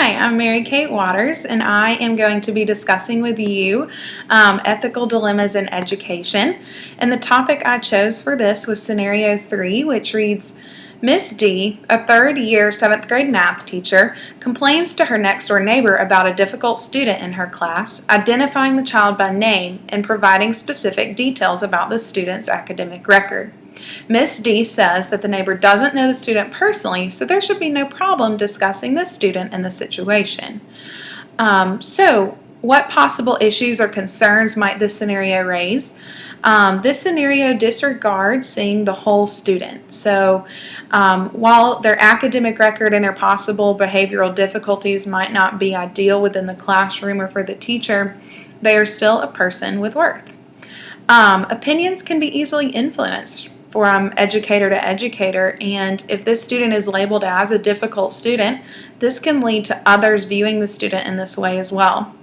Hi, I'm Mary Kate Waters, and I am going to be discussing with you ethical dilemmas in education. And the topic I chose for this was Scenario 3, which reads, Miss D, a third-year 7th grade math teacher, complains to her next-door neighbor about a difficult student in her class, identifying the child by name and providing specific details about the student's academic record. Miss D says that the neighbor doesn't know the student personally, so there should be no problem discussing the student and the situation. So what possible issues or concerns might this scenario raise? This scenario disregards seeing the whole student. So while their academic record and their possible behavioral difficulties might not be ideal within the classroom or for the teacher, they are still a person with worth. Opinions can be easily influenced from educator to educator, and if this student is labeled as a difficult student, this can lead to others viewing the student in this way as well.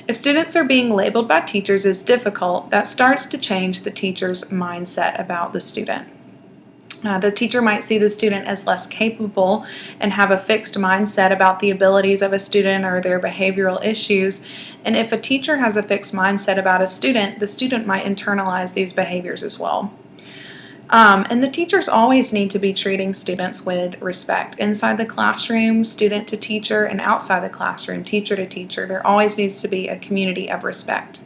If students are being labeled by teachers as difficult, that starts to change the teacher's mindset about the student. The teacher might see the student as less capable and have a fixed mindset about the abilities of a student or their behavioral issues. And if a teacher has a fixed mindset about a student, the student might internalize these behaviors as well. And the teachers always need to be treating students with respect. Inside the classroom, student to teacher, and outside the classroom, teacher to teacher. There always needs to be a community of respect.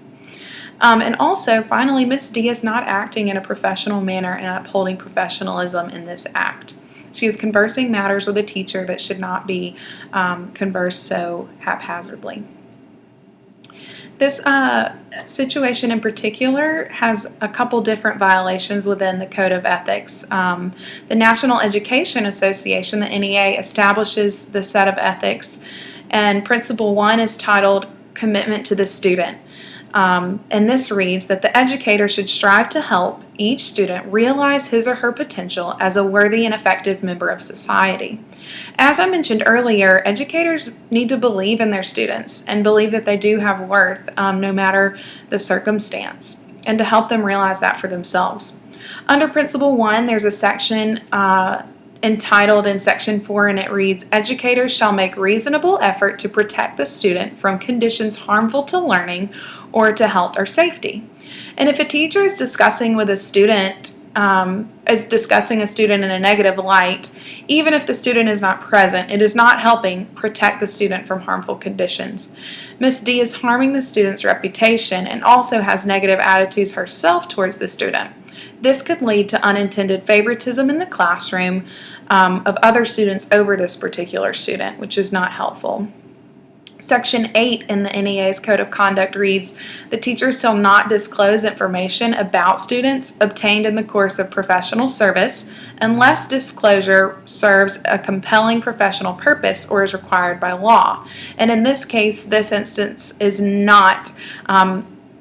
And also, finally, Miss D is not acting in a professional manner and upholding professionalism in this act. She is conversing matters with a teacher that should not be conversed so haphazardly. This situation in particular has a couple different violations within the Code of Ethics. The National Education Association, the NEA, establishes the set of ethics, and Principle 1 is titled Commitment to the Student. And this reads that the educator should strive to help each student realize his or her potential as a worthy and effective member of society. As I mentioned earlier, educators need to believe in their students and believe that they do have worth no matter the circumstance, and to help them realize that for themselves. Under Principle 1, there's a section entitled in Section 4, and it reads, Educators shall make reasonable effort to protect the student from conditions harmful to learning or to health or safety. And if a teacher is discussing with a student, in a negative light, even if the student is not present, it is not helping protect the student from harmful conditions. Ms. D is harming the student's reputation and also has negative attitudes herself towards the student. This could lead to unintended favoritism in the classroom of other students over this particular student, which is not helpful. Section 8 in the NEA's Code of Conduct reads, the teacher shall not disclose information about students obtained in the course of professional service unless disclosure serves a compelling professional purpose or is required by law. And in this case, this instance is not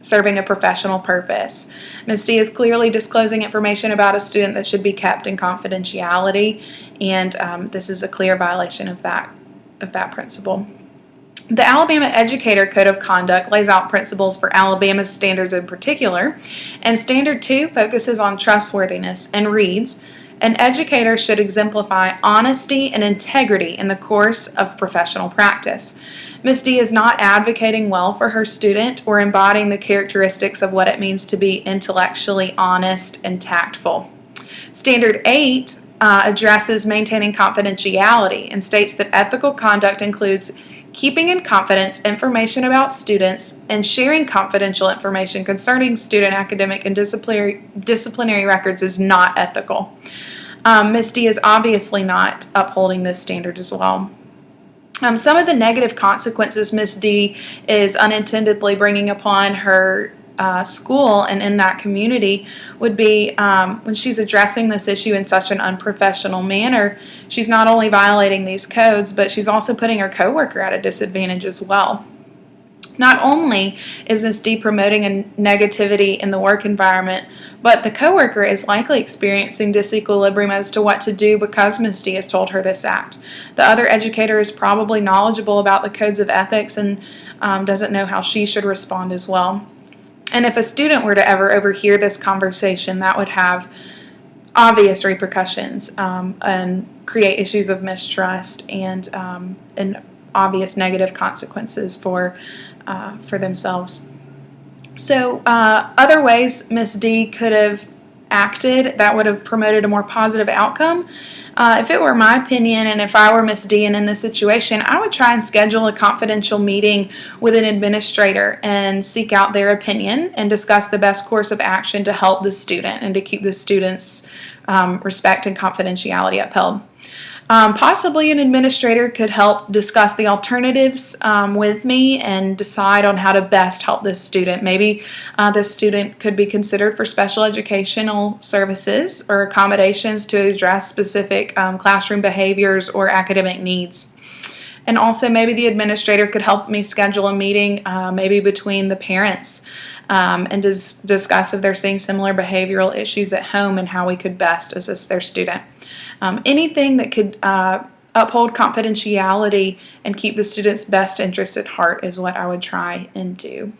serving a professional purpose. Ms. D is clearly disclosing information about a student that should be kept in confidentiality, and this is a clear violation of that principle. The Alabama Educator Code of Conduct lays out principles for Alabama's standards in particular, and Standard 2 focuses on trustworthiness and reads, an educator should exemplify honesty and integrity in the course of professional practice. Ms. D is not advocating well for her student or embodying the characteristics of what it means to be intellectually honest and tactful. Standard 8 addresses maintaining confidentiality and states that ethical conduct includes keeping in confidence information about students and sharing confidential information concerning student academic and disciplinary records is not ethical. Ms. D is obviously not upholding this standard as well. Some of the negative consequences Ms. D is unintendedly bringing upon her school and in that community would be when she's addressing this issue in such an unprofessional manner, she's not only violating these codes, but she's also putting her coworker at a disadvantage as well. Not only is Ms. D promoting a negativity in the work environment, but the coworker is likely experiencing disequilibrium as to what to do because Ms. D has told her this act. The other educator is probably knowledgeable about the codes of ethics and doesn't know how she should respond as well. And if a student were to ever overhear this conversation, that would have obvious repercussions and create issues of mistrust and obvious negative consequences for themselves. So other ways Miss D could have acted that would have promoted a more positive outcome. If it were my opinion and if I were Miss D and in this situation, I would try and schedule a confidential meeting with an administrator and seek out their opinion and discuss the best course of action to help the student and to keep the student's respect and confidentiality upheld. Possibly an administrator could help discuss the alternatives with me and decide on how to best help this student. Maybe this student could be considered for special educational services or accommodations to address specific classroom behaviors or academic needs. And also maybe the administrator could help me schedule a meeting maybe between the parents and discuss if they're seeing similar behavioral issues at home and how we could best assist their student. Anything that could uphold confidentiality and keep the student's best interest at heart is what I would try and do.